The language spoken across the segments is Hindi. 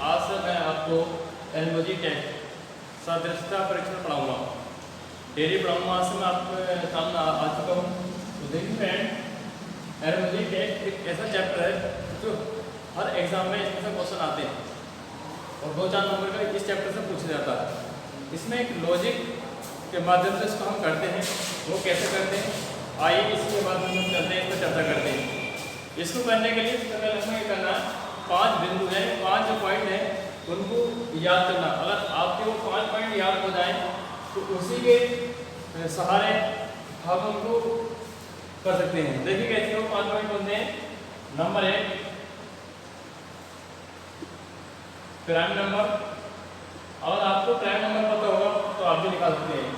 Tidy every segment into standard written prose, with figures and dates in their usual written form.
आज से मैं आपको एनालॉजी टेस्ट सदृशता परीक्षण पढ़ाऊंगा। डेली पढ़ाऊंगा। आज से मैं आपके सामने आ चुका हूँ। तो देखिए फ्रेंड, एनालॉजी टेस्ट एक ऐसा चैप्टर है जो हर एग्जाम में इसमें से क्वेश्चन आते हैं और 2-4 नंबर का इस चैप्टर से पूछा जाता है। इसमें एक लॉजिक के माध्यम से इसको हम करते हैं। वो कैसे करते हैं, आइए इसके बाद हम चलते हैं, इस पर चर्चा करते हैं। इसको करने के लिए सबसे पहले हमें करना 5 बिंदु हैं, 5 जो पॉइंट हैं उनको याद करना। अगर आपके वो 5 पॉइंट याद हो जाए तो उसी के सहारे हम उनको कर सकते हैं। देखिए कैसे वो 5 पॉइंट होते हैं। Number 1 prime number. अगर आपको प्राइम नंबर पता होगा तो आप भी निकाल सकते हैं।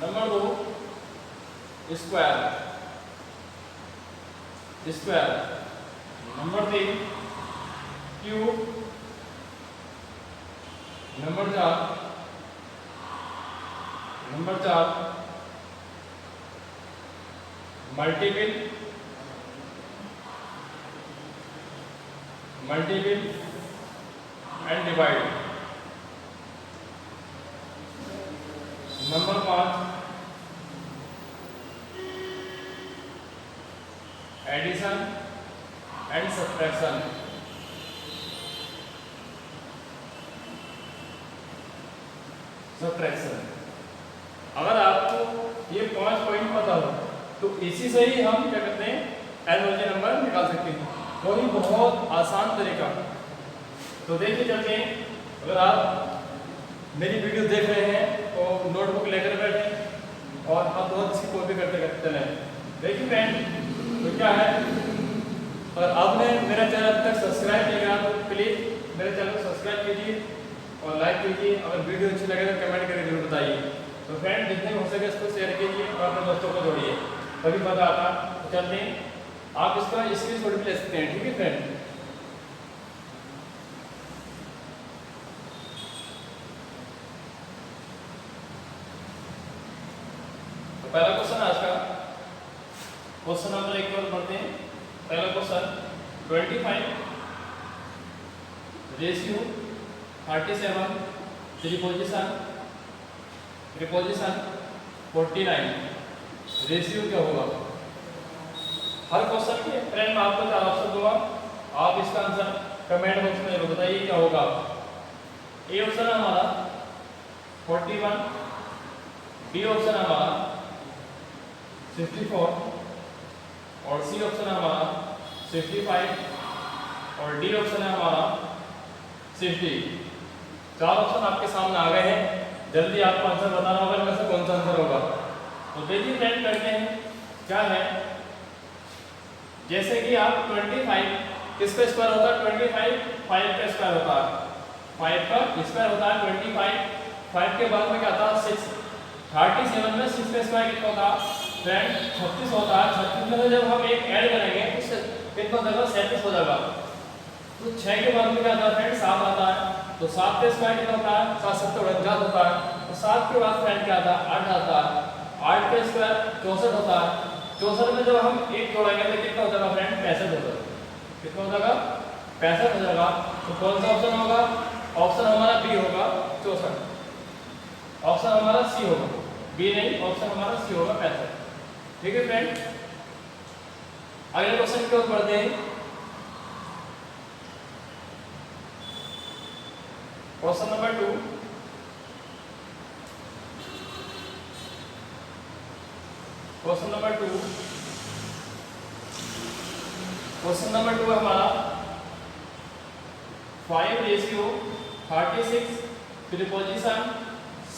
Number 2 square. Number 3 cube. Number 4 multiple and divide. Number 5 addition and subtraction. अगर आपको ये 5 पॉइंट पता हो तो इसी से ही हम क्या करते हैं, एनालॉजी नंबर निकाल सकते हैं। वही बहुत आसान तरीका। तो देखिए चलते हैं। अगर आप मेरी वीडियो देख रहे हैं तो नोटबुक लेकर बैठे और आप बहुत इसकी कॉपी करते चले। देखिए फ्रेंड, तो क्या है, अगर आपने मेरा चैनल अब तक सब्सक्राइब नहीं किया तो प्लीज़ मेरे चैनल को सब्सक्राइब कीजिए और लाइक कीजिए। अगर वीडियो अच्छी लगे तो कमेंट करके जरूर बताइए। तो फ्रेंड, जितने हो सके इसको शेयर कीजिए और अपने दोस्तों को जोड़िए, तभी पता आता। तो चलते हैं, आप इसका स्क्रीनशॉट भी ले सकते हैं। ठीक है फ्रेंड। तो पहला क्वेश्चन आज का क्वेश्चन नंबर 1 पर पढ़ते हैं। पहला क्वेश्चन 25 रेशियो 37 प्रीपोजिशन 49 रेशियो क्या होगा। हर क्वेश्चन के फ्रेंड में आपको 4 ऑप्शन दूंगा। आप इसका आंसर कमेंट बॉक्स में जरूर बताइए क्या होगा। ए ऑप्शन है हमारा 41, बी ऑप्शन है हमारा 64 और सी ऑप्शन है हमारा 65 और डी ऑप्शन है हमारा 60। 4 ऑप्शन आपके सामने आ गए हैं। जल्दी आपको आंसर बताना होगा इनमें से कौन सा आंसर होगा। तो देखिए फ्रेंड, करते हैं क्या है। जैसे कि आप 25 किसका स्क्वायर होता है, 25 5 का स्क्वायर होता है, 5 का स्क्वायर होता है 25। 5 के बाद में क्या आता है 6। 37 में 6 का स्क्वायर कितना होता है फ्रेंड, 36 होता है। 36 में जब हम एक ऐड करेंगे तो कितना हो जाएगा, 37 हो जाएगा। तो 6 के बाद में क्या आता है फ्रेंड, 7 आता है। तो 7 का स्क्वायर कितना होता है, 7 7 49 होता है। तो 7 के बाद फ्रेंड क्या आता है, 8 आता है। 8 का स्क्वायर 64 होता है। 64 में जब हम एक जोड़ेंगे तो कितना हो जाएगा फ्रेंड, 65 हो जाएगा। कितना हो जाएगा, 65 हो जाएगा। तो कौन सा ऑप्शन होगा, ऑप्शन हमारा बी होगा 64। ऑप्शन हमारा सी होगा, बी नहीं, ऑप्शन हमारा सी होगा 65। ठीक है फ्रेंड। अगले क्वेश्चन की ओर बढ़ते हैं। क्वेश्चन नंबर 2 क्वेश्चन नंबर 2 है हमारा 5 रेशियो 36 प्रीपोजिशन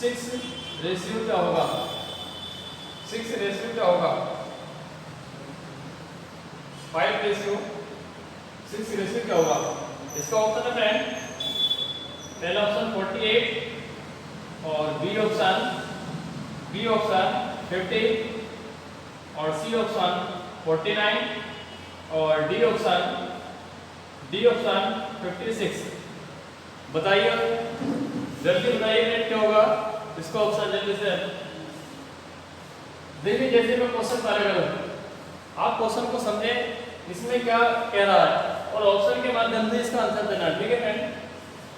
6 रेशियो क्या होगा। 6 रेशियो क्या होगा, 5 रेशियो 6 रेशियो क्या होगा। इसका ऑप्शन है फ्रेंड, पहला ऑप्शन 48 और बी ऑप्शन 50 और सी ऑप्शन 49 और डी ऑप्शन 56। बताइए, जल्दी बताइए क्या होगा इसका ऑप्शन जल्दी से। देखिए जैसे मैं क्वेश्चन कार्य करूँ, आप क्वेश्चन को समझे इसमें क्या कह रहा है और ऑप्शन के माध्यम से इसका आंसर देना। ठीक है फ्रेंड,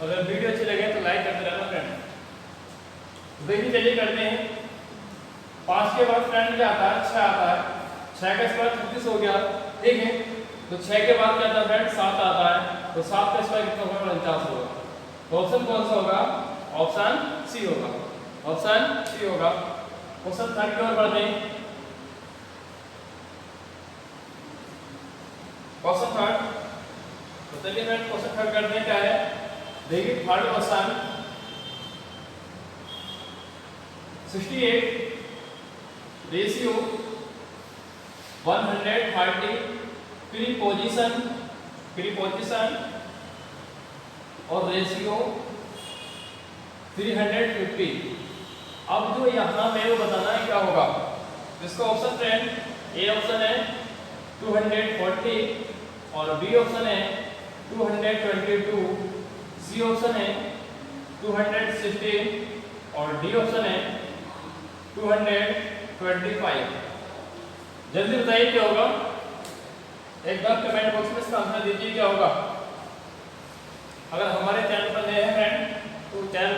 अगर वीडियो अच्छी लगे तो लाइक करते रहना फ्रेंड। देखिए चलिए करते हैं। 5 के बाद फ्रेंड क्या आता है, 6 आता है। 6 का स्क्वायर 36 हो गया, ठीक है। तो 6 के बाद क्या आता है फ्रेंड, 7 आता है। तो 7 का स्क्वायर कितना होगा, 49 होगा। तो ऑप्शन कौन सा होगा, ऑप्शन सी होगा, ऑप्शन सी होगा। क्वेश्चन थर्ड की ओर बढ़ते हैं। क्वेश्चन थर्ड, तो चलिए फ्रेंड क्वेश्चन थर्ड करते हैं। क्या है, देखिए थर्ड क्वेश्चन 68 रेशियो 130 प्रीपोजिशन और रेशियो 350। अब जो यहाँ मेरे को बताना है क्या होगा, इसका ऑप्शन फ्रेंड ए ऑप्शन है 240 और बी ऑप्शन है 222, सी ऑप्शन है 216 और डी ऑप्शन है 225। जल्दी बताइए क्या होगा, एक बार कमेंट बॉक्स में इसका आंसर दीजिए क्या होगा। अगर हमारे चैनल पर नए हैं फ्रेंड तो चैनल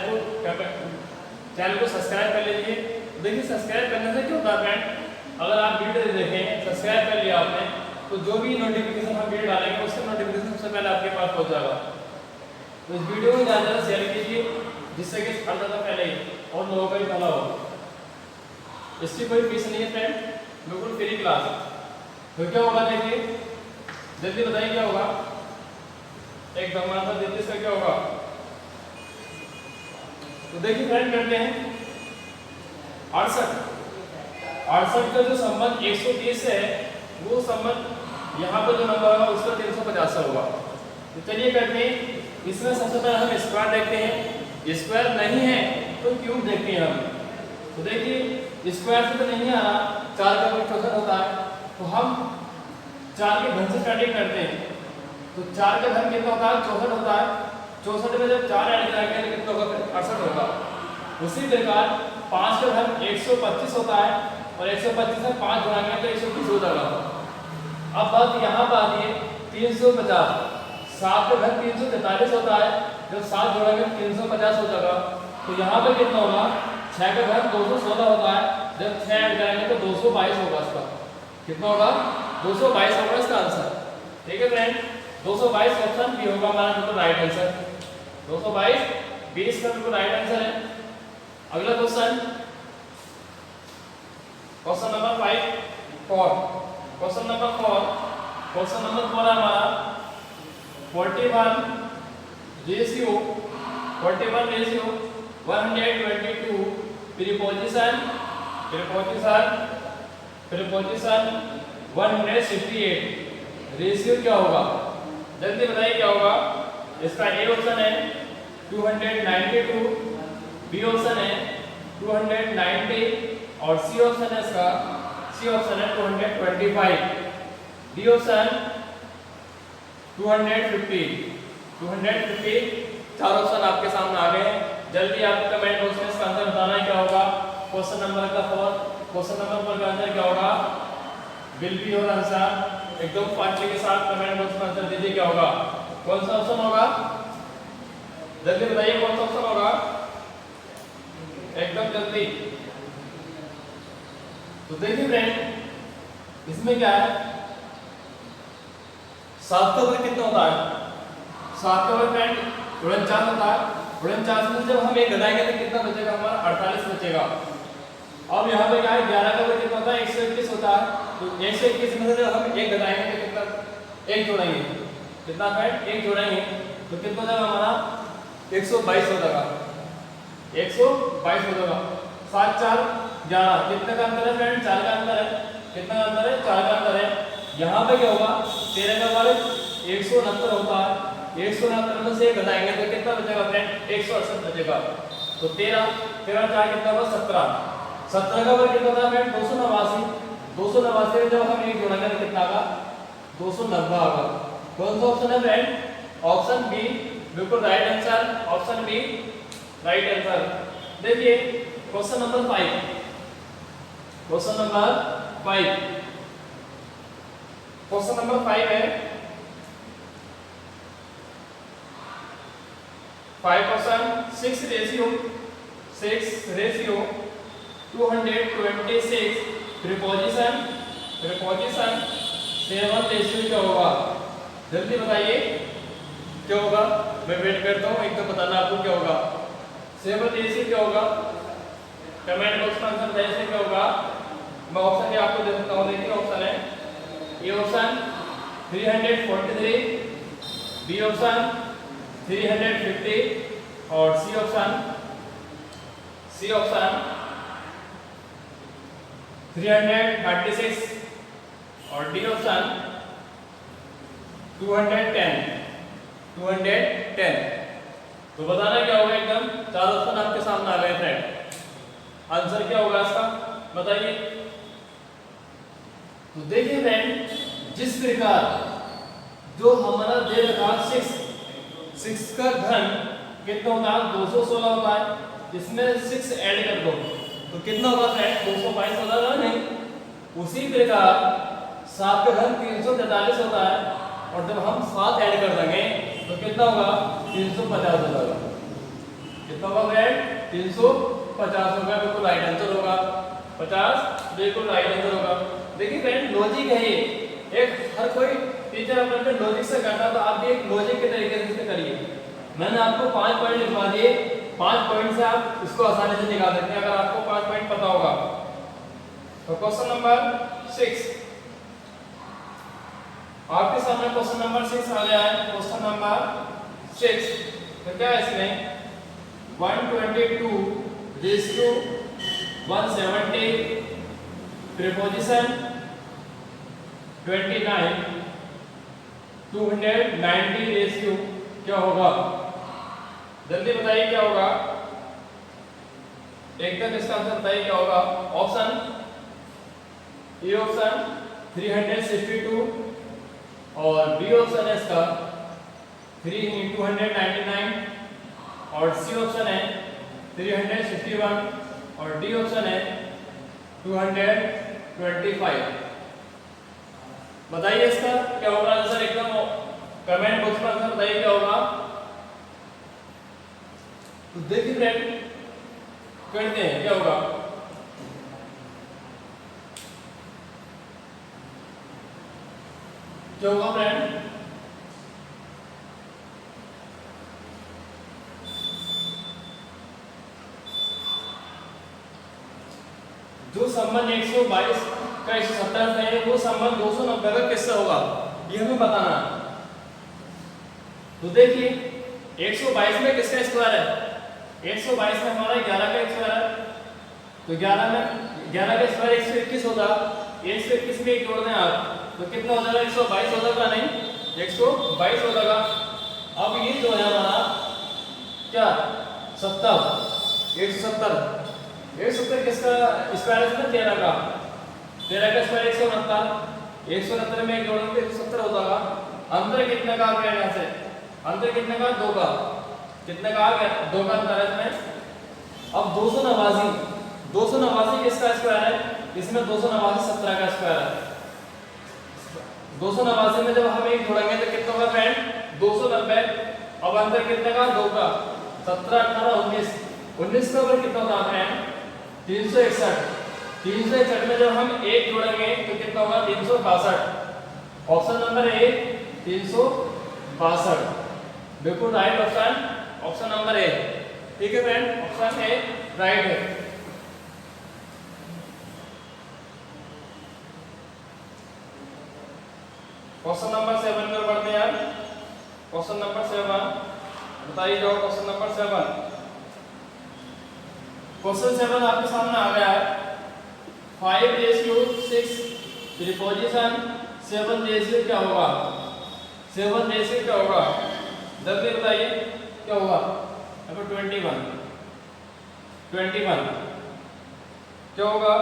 को सब्सक्राइब कर लीजिए। देखिए सब्सक्राइब करने से क्या होता है फ्रेंड, अगर आप वीडियो देखें, सब्सक्राइब कर लिया आपने, तो जो भी नोटिफिकेशन हम वीडियो डालेंगे उसका नोटिफिकेशन सबसे पहले आपके पास पहुंच जाएगा। तो इस वीडियो को ज़्यादा शेयर कीजिए जिससे कि हर ज़्यादा फैले और लोगों का भी भला हो। इसकी कोई फीस नहीं है फ्रेंड, बिल्कुल फ्री क्लास। तो क्या होगा देखिए, जल्दी बताइए क्या होगा, एकदम आंसर दीजिए इसका क्या होगा। तो देखिए फ्रेंड करते हैं 68 का जो संबंध 130 से है वो संबंध यहाँ पर जो नंबर होगा उसका 350 से होगा। तो चलिए करते हैं। इसमें सबसे पहले हम स्क्वायर देखते हैं, स्क्वायर नहीं है तो क्यूब देखते हैं हम। तो देखिए स्क्वायर से तो नहीं आ रहा, 4 का कोई 64 होता है, तो हम 4 के घन से स्टार्टिंग करते हैं। तो 4 का घन कितना होता है, 64 होता है। 64 में जब 4 ऐड करेंगे तो कितना होगा, 68 होगा। उसी प्रकार 5 का घन 125 होता है और 125 में 5 जोड़ेंगे तो 120 हो जाएगा। अब बात यहाँ पर आती है 350। 7 का घन 343 होता है, जब 7 जोड़ेंगे 350 हो जाएगा। तो यहाँ पर कितना होगा, 6 का घन 216 होता है, जब 6 ऐड करेंगे तो 222 होगा। इसका कितना होगा, 222 होगा इसका आंसर। ठीक है फ्रेंड, 222 ऑप्शन बी होगा हमारा बिल्कुल राइट आंसर। 222 20 का बिल्कुल राइट आंसर है। अगला question, question number 4। Question number 4 है हमारा 41 रेशियो 122 प्रीपोजिशन 168 रेशियो क्या होगा, जल्दी बताइए क्या होगा। इसका ए ऑप्शन है 292, बी ऑप्शन है 290 और सी ऑप्शन है इसका 225, डी ऑप्शन 250। 4 ऑप्शन आपके सामने आ गए हैं। जल्दी आप कमेंट बॉक्स में इसका आंसर बताना है क्या होगा। क्वेश्चन नंबर 4 का आंसर क्या होगा, विल बी योर आंसर। एकदम फास्टली के साथ कमेंट बॉक्स में आंसर दीजिए क्या होगा। कौन सा ऑप्शन होगा, जल्दी बताइए कौन सा ऑप्शन होगा, एकदम जल्दी। तो देखिए फ्रेंड इसमें क्या है, 7 का वर्ग कितना होता है, 7 का वर्ग फ्रेंड 49 होता है। 49 में जब हम 1 घटाएंगे तो कितना बचेगा हमारा, 48 बचेगा। अब यहाँ पे क्या है, 11 का वर्ग कितना होता है, 121 होता है। तो 121 में से जब हम 1 घटाएंगे तो कितना, 1 जोड़ेंगे, कितना फ्रेंड 1 जोड़ेंगे तो कितना हो जाएगा हमारा, 122 हो जाएगा, 122 हो जाएगा। 7 4 11, कितने का अंतर है फ्रेंड, 4 का अंतर है। कितना अंतर है, 4 का अंतर है। यहाँ पे क्या होगा, 13 का वर्ग 169 होता है। 169 में से घटाएंगे तो कितना बचेगा फ्रेंड, 168 बचेगा। तो 13 4 कितना होगा, 17। 17 का वर्ग कितना होता है फ्रेंड, 289। 289 में जब हम 1 जोड़ेंगे तो कितना आएगा, 290 आएगा। कौन सा ऑप्शन है फ्रेंड, ऑप्शन बी बिल्कुल right answer, option B right answer. देखिए क्वेश्चन नंबर 5। क्वेश्चन नंबर 5 है 5 ऑप्शन 6 रेशियो 226 प्रीपोजिशन 7 रेशियो क्या होगा? जल्दी बताइए क्या होगा, मैं वेट करता हूँ, एकदम बताना आपको क्या होगा। 7 रेशियो क्या होगा? कमेंट बॉक्स में आंसर बताइए क्या होगा। मैं ऑप्शन ये आपको दे देता हूँ, देखिए ऑप्शन है ए ऑप्शन 343, बी ऑप्शन 350 और सी ऑप्शन 336 और डी ऑप्शन 210। तो बताना क्या होगा, एकदम 4 ऑप्शन आपके सामने आ गए फ्रेंड। आंसर क्या होगा इसका बताइए। तो देखिए फ्रेंड, जिस प्रकार जो हमारा दे रखा 6 का घन कितना होता है? 216 होता है। इसमें 6 ऐड कर दो तो कितना होगा फ्रेंड? 222 होगा ना? नहीं। उसी प्रकार 7 का घन 343 होता है और जब हम 7 ऐड कर देंगे तो कितना होगा? 350 हो जाएगा। कितना होगा फ्रेंड? 350 होगा। बिल्कुल राइट आंसर होगा। 50 बिल्कुल राइट आंसर होगा। देखिए फ्रेंड, लॉजिक है ये, एक हर कोई टीचर अपने लॉजिक से करता, तो आप भी एक लॉजिक के तरीके से इसे करिए। मैंने आपको 5 पॉइंट लिखवा दिए, 5 पॉइंट से आप इसको आसानी से निकाल सकते हैं अगर आपको 5 पॉइंट पता होगा। तो क्वेश्चन नंबर 6 आपके सामने, क्वेश्चन नंबर 6 आ गया है। क्वेश्चन नंबर 6 तो क्या है इसमें? 122:170 प्रीपोजिशन 29 290 रेशियो क्या होगा? जल्दी बताइए क्या होगा, एकदम इसका आंसर बताइए क्या होगा। ऑप्शन ए ऑप्शन 362 और बी ऑप्शन है इसका 299 और सी ऑप्शन है 361 और डी ऑप्शन है 225। बताइए इसका क्या होगा आंसर, एकदम कमेंट बॉक्स में आंसर बताइए क्या होगा। तो देखिए फ्रेंड, करते हैं क्या होगा। क्या होगा फ्रेंड? जो संबंध 122 का 170 है वो संबंध 290 का किससे होगा, ये हमें बताना। तो देखिए 122 में किसका स्क्वायर है? 122 में हमारा 11 का स्क्वायर है। तो 11 का स्क्वायर 121 होगा। 121 में एक जोड़ दें आप तो कितना हो जाएगा? 122 हो जाएगा। नहीं, 122 हो जाएगा। अब ये जो है हमारा क्या 70 170 किसका स्क्वायर है? 13 का स्क्वायर 169 में एक जोड़ेंगे 170 हो जाएगा। अंतर कितने का आ गया? यहाँ से अंतर कितने का? 2 का। कितने का आ गया? 2 का अंतर है इसमें। अब 289 किसका स्क्वायर है? इसमें 289 17 का स्क्वायर है। 289 में जब हम एक जोड़ेंगे तो कितना होगा फ्रेंड? 290। अब अंतर कितने का? 2 का। 17 18 19 का ऊपर कितना होता है? 361 में जब हम एक जोड़ेंगे तो कितना होगा? 362। ऑप्शन नंबर ए 362 बिल्कुल राइट ऑप्शन नंबर ए। ठीक है फ्रेंड, ऑप्शन ए राइट है। क्वेश्चन नंबर 7 पर बढ़ते हैं यार। क्वेश्चन नंबर 7 बताइए जो क्वेश्चन नंबर 7। क्वेश्चन 7 आपके सामने आ गया है। 5:6 प्रीपोजिशन 7 रेशियो क्या होगा? 7 रेशियो क्या होगा? जल्दी बताइए क्या होगा। नंबर 21 क्या होगा?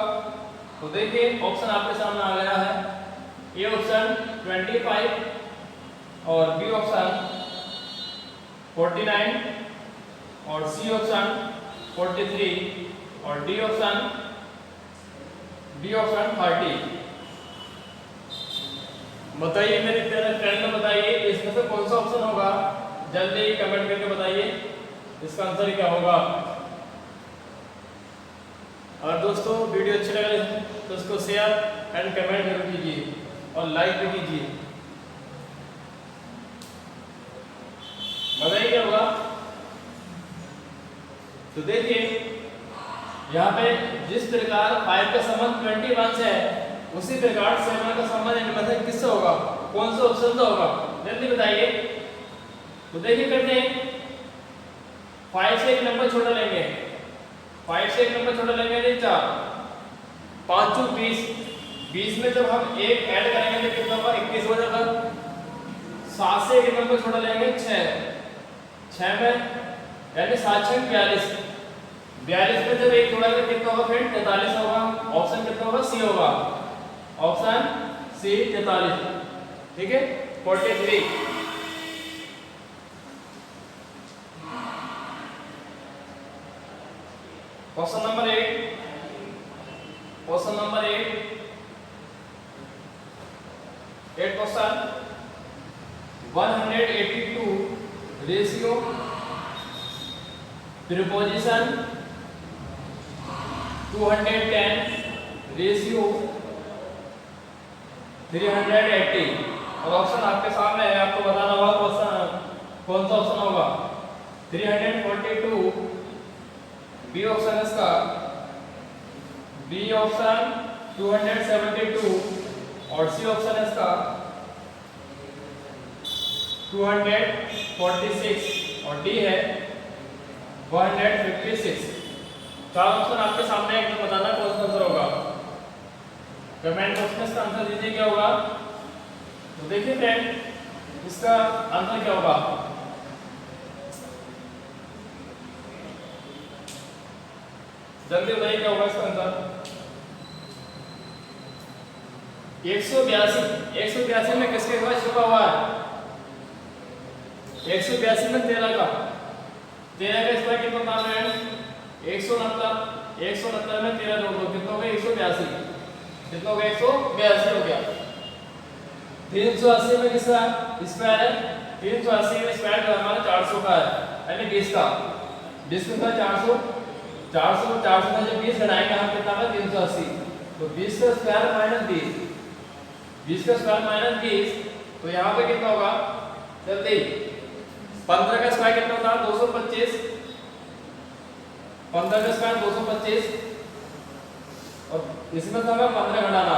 तो देखिए ऑप्शन आपके सामने आ गया है। ए ऑप्शन 25 और बी ऑप्शन 49 और सी ऑप्शन 43 और डी ऑप्शन 30। बताइए मेरे प्यारे फ्रेंड, बताइए इसमें से कौन सा ऑप्शन होगा? जल्दी कमेंट करके बताइए इसका आंसर क्या होगा। और दोस्तों वीडियो अच्छी लगे तो उसको शेयर एंड कमेंट जरूर कीजिए और लाइक भी कीजिए। बताइए क्या होगा। तो देखिए यहाँ पे जिस प्रकार 5 का संबंध 21 से है उसी प्रकार 7 का संबंध इनमें से किससे होगा, कौन सा ऑप्शन से होगा, जल्दी बताइए। तो देखिए करते हैं, 5 से एक नंबर छोटा लेंगे, 5 से एक नंबर छोटा लेंगे नहीं 4, 5 चौक 20, 20 में जब हम एक ऐड करेंगे तो कितना होगा 21 हो जाएगा। 7 से एक नंबर छोटा लेंगे 6 में यानी 7 6 42, 42 में जब एक जोड़ेंगे कितना होगा फ्रेंड 43 होगा। ऑप्शन कितना होगा सी होगा, ऑप्शन सी 43। ठीक है 43। Question number 8, question number 8 question 182 ratio preposition 210 ratio 380। और ऑप्शन आपके सामने है, आपको बताना होगा क्वेश्चन कौन सा ऑप्शन होगा। 342 बी ऑप्शन इसका, बी ऑप्शन 272 और सी ऑप्शन इसका 246 और डी है 156। चार ऑप्शन आपके सामने है, एकदम बताना कौन सा आंसर होगा। कमेंट बॉक्स में इसका आंसर दीजिए क्या होगा। तो देखिए फ्रेंड इसका आंसर क्या होगा। जल्दी बताइए क्या होगा इसका आंसर। 182 में किसके बाद छुपा हुआ है, 182 में 13 का स्क्वायर कितना होता है 169 में 13 जोड़ दो कितना हो गया 182, कितना हो गया 182 हो गया। 380 में किसका स्क्वायर है, 380 में स्क्वायर जो हमारा 400 का है यानी 20 का 400 में जब 20 घटाएंगे हम कितना होगा 380। तो 20 का स्क्वायर माइनस 20 का स्क्वायर माइनस 20, तो यहाँ पे कितना होगा जल्दी। 15 का स्क्वायर कितना होता है 225, 15 का स्क्वायर 225 और इसमें तो हमें 15 घटाना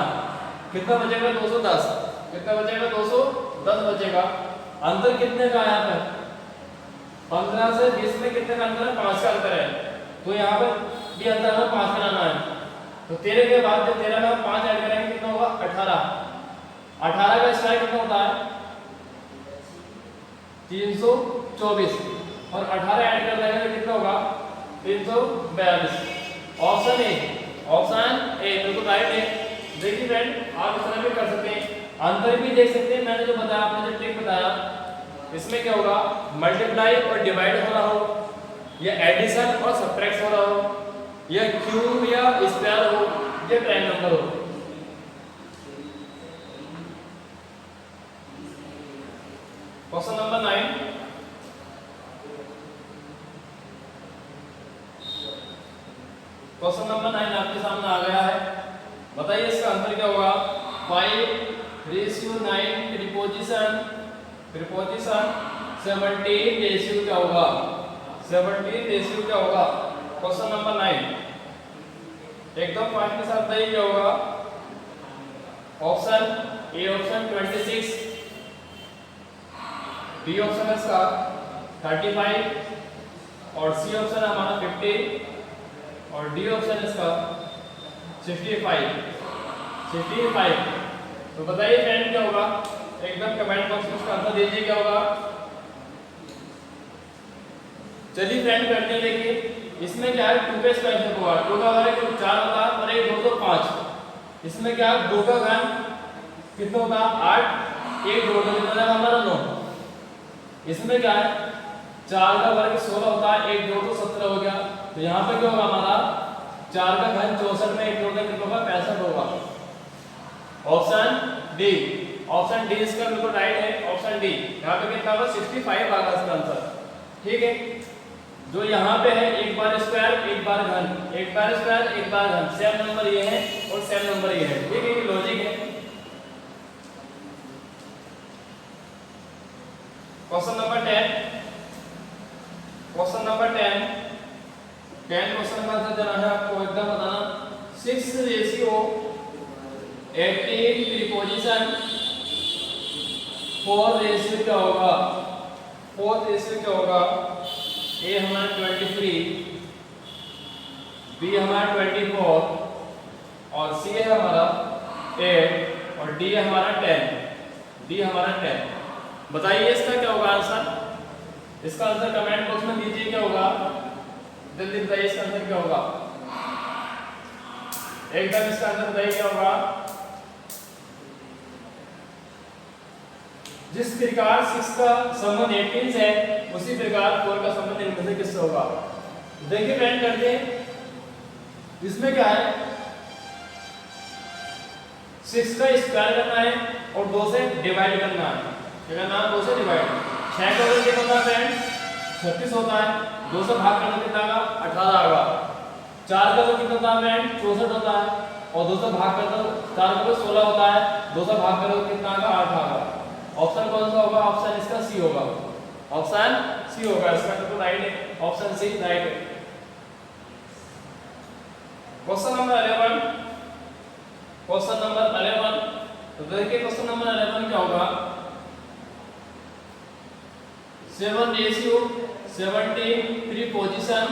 कितना बचेगा 210, कितना बचेगा 210 बचेगा। अंतर कितने का है यहाँ पे 15 से 20 में कितने का अंतर है 5 का अंतर है, तो यहाँ पर भी अंतर हमें 5 बनाना है। तो 13 के बाद जब 13 में हम 5 ऐड करेंगे कितना होगा 18 का स्क्वायर कितना होता है 324 और 18 ऐड कर देंगे तो कितना होगा 342। ऑप्शन ए बिल्कुल राइट है। देखिए फ्रेंड आप इस तरह भी कर सकते हैं, अंतर भी देख सकते हैं। मैंने जो बताया आपने जो ट्रिक बताया इसमें क्या होगा मल्टीप्लाई और डिवाइड हो रहा हो या एडिशन और सब्ट्रैक्ट हो रहा हो या क्यूब या स्क्वायर हो या प्राइम नंबर हो। क्वेश्चन नंबर 9, क्वेश्चन नंबर 9 आपके सामने आ गया है। बताइए इसका आंसर क्या होगा। 5:9 प्रीपोजिशन 17 रेशियो क्या होगा, 17 रेशियो क्या होगा। क्वेश्चन नंबर 9 एकदम पॉइंट के साथ बताइए क्या होगा। Option A option 26, B option है इसका 35 और सी ऑप्शन है हमारा 50 और डी ऑप्शन है इसका 65। तो बताइए फ्रेंड क्या होगा, एकदम कमेंट बॉक्स में इसका आंसर दीजिए क्या होगा। चलिए फ्रेंड करते हैं। देखिए इसमें क्या है 2 का स्क्वायर होगा, 2 का घन 4 होता है और 1 2 तो 5। इसमें क्या है 2 का घन कितना होता है 8, 1 जोड़ दो कितना है हमारा 9। इसमें क्या है 4 का वर्ग 16 होता है, 1 जोड़ दो 17 हो गया। तो यहाँ पे क्या होगा हमारा 4 का घन 64 में 1 जोड़ दो कितना होगा 65 होगा। ऑप्शन डी, ऑप्शन डी इसका बिल्कुल राइट है। ऑप्शन डी यहाँ पे कितना होगा 65 आएगा इसका आंसर। ठीक है जो यहाँ पे है एक बार स्क्वायर एक बार घन, एक बार स्क्वायर एक बार घन, सेम नंबर ये है और सेम नंबर ये है। ठीक है, ये लॉजिक है। Question number 10, question number 10 question का आंसर देना है आपको, एकदम बताना। 6 रेशियो 18 प्रीपोजिशन 4 रेशियो क्या होगा, 4 रेशियो क्या होगा, ए हमारा 23, बी हमारा 24 और सी है हमारा 8 और डी है हमारा 10, डी हमारा 10। बताइए इसका क्या होगा आंसर। इसका आंसर कमेंट बॉक्स में दीजिए क्या होगा, जल्दी बताइए इसका आंसर क्या होगा, एकदम इसका आंसर बताइए क्या होगा। जिस प्रकार 6 का संबंध 18 से है उसी प्रकार 4 का संबंध इनमें से किससे होगा। देखिए फ्रेंड करते हैं, इसमें क्या है 6 का स्क्वायर करना है और 2 से डिवाइड करना है। क्या करना है, 2 से डिवाइड। 6 का वर्ग कितना होता है फ्रेंड, 36 होता है। 2 से भाग करना कितना आएगा, 18 आएगा। 4 का वर्ग कितना होता है फ्रेंड, 64 होता है और 2 से भाग कर दो, 4 का वर्ग 16 होता है। 2 से भाग करो कितना आएगा, 8 आएगा। ऑप्शन कौन सा होगा, ऑप्शन इसका सी होगा, ऑप्शन सी होगा। इसका तो राइट है, ऑप्शन सी राइट है। क्वेश्चन नंबर 11, क्वेश्चन नंबर 11, तो देखिए क्वेश्चन नंबर 11 क्या होगा। 7 रेशियो 17 प्रीपोजिशन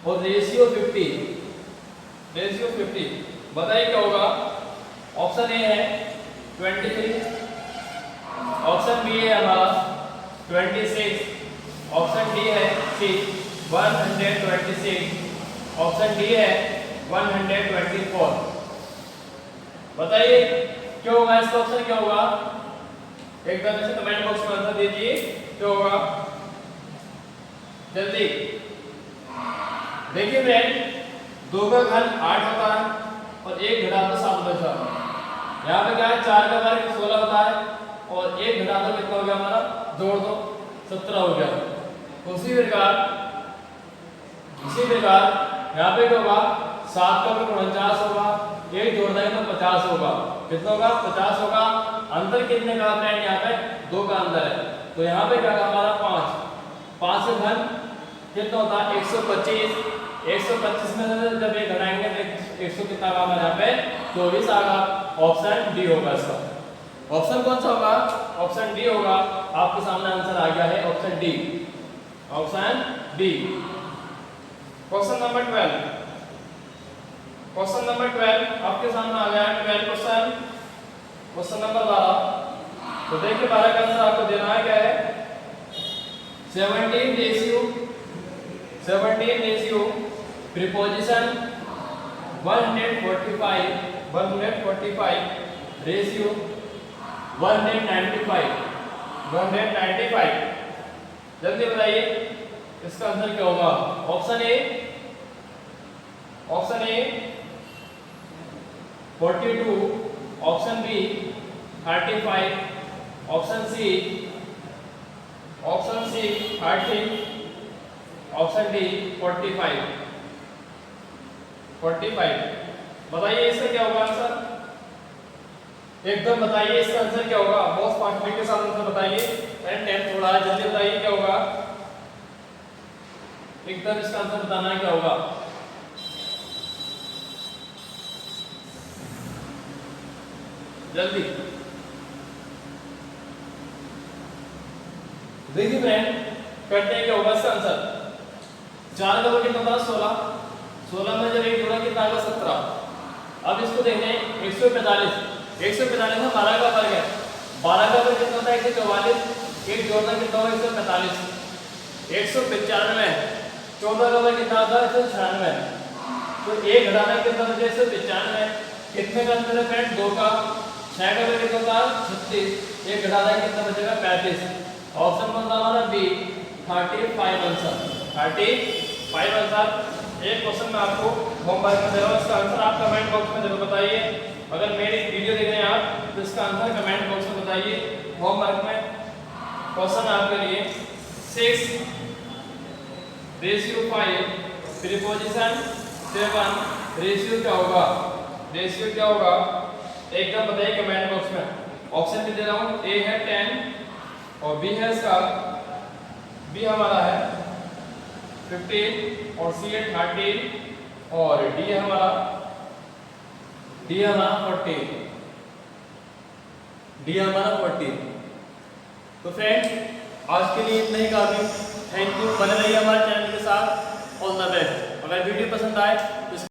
और रेशियो 50, रेशियो 50। बताइए क्या होगा। ऑप्शन ए है 23, ऑप्शन बी है हमारा 26, ऑप्शन डी है सी 126, ऑप्शन डी है 124। बताइए क्या होगा इसका ऑप्शन क्या होगा, एकदम से कमेंट बॉक्स में आंसर दीजिए क्या होगा जल्दी। देखिए फ्रेंड 2 का घन 8 होता है और 1 घटा दो 7 बचा। यहाँ पे क्या है 4 का वर्ग 16 होता है और 1 घटा दो कितना हो गया हमारा, जोड़ दो 17 हो गया। उसी प्रकार यहाँ पे क्या होगा 7 का वर्ग 49 होगा, 1 जोड़ देंगे तो 50 होगा। कितना होगा, 50 होगा। अंतर कितने का फ्रेंड, यहाँ पे 2 का अंतर है तो यहाँ पे क्या हमारा 5 से घन कितना होता है 125। 125 में से जब ये घटाएंगे तो 100 कितना का हमारे यहाँ पे 24 आएगा। ऑप्शन डी होगा इसका। ऑप्शन कौन सा होगा, ऑप्शन डी होगा। आपके सामने आंसर आ गया है option D, option D. Question number 12, question number 12 आपके सामने आ गया है 12 क्वेश्चन, क्वेश्चन नंबर 12। तो देखिए 12 का आंसर आपको देना है क्या है 17 रेशियो प्रीपोजिशन 145 रेशियो 195। जल्दी बताइए इसका आंसर क्या होगा। Option A 42, option B 35, option C 30, option D 45। बताइए इसका क्या होगा आंसर, एकदम बताइए इसका आंसर क्या होगा। बहुत फास्ट के साथ आंसर बताइए, टाइम थोड़ा है, जल्दी बताइए क्या होगा। एकदम इसका आंसर बताना है क्या होगा। जल्दी देखिए फ्रेंड करते हैं क्या होगा इसका आंसर। 4 का वर्ग कितना था 16 में जब 1 जोड़ा कितना आएगा 17। अब इसको देखते हैं 145 में 12 का वर्ग है। 12 का वर्ग कितना होता है 144, 1 जोड़ना कितना होगा 145। 195 14 का वर्ग कितना होता है 196, तो 1 घटाना कितना बचे 195। कितने का अंतर है फ्रेंड 2 का। 6 का वर्ग कितना होता है 36, 1 घटाना कितना बचेगा 35। ऑप्शन कौन सा हमारा बी 35 आंसर, 35 आंसर। एक क्वेश्चन में आपको होमवर्क में दे रहा हूं, इसका आंसर आप कमेंट बॉक्स में जरूर बताइए। अगर मेरी वीडियो देख रहे हैं आप तो इसका आंसर कमेंट बॉक्स में बताइए। होमवर्क में क्वेश्चन आपके लिए 6 रेशियो 5 प्रीपोजिशन 7 रेशियो क्या होगा, रेशियो क्या होगा एकदम बताइए कमेंट बॉक्स में। ऑप्शन भी दे रहा हूं, ए है 10 और बी है इसका, बी हमारा है 15 और सी है 13 और डी है हमारा 14, डी हमारा 14। तो फ्रेंड्स आज के लिए इतना ही काफी। थैंक यू, बने रहिए हमारे चैनल के साथ। All the best. अगर वीडियो पसंद आए तो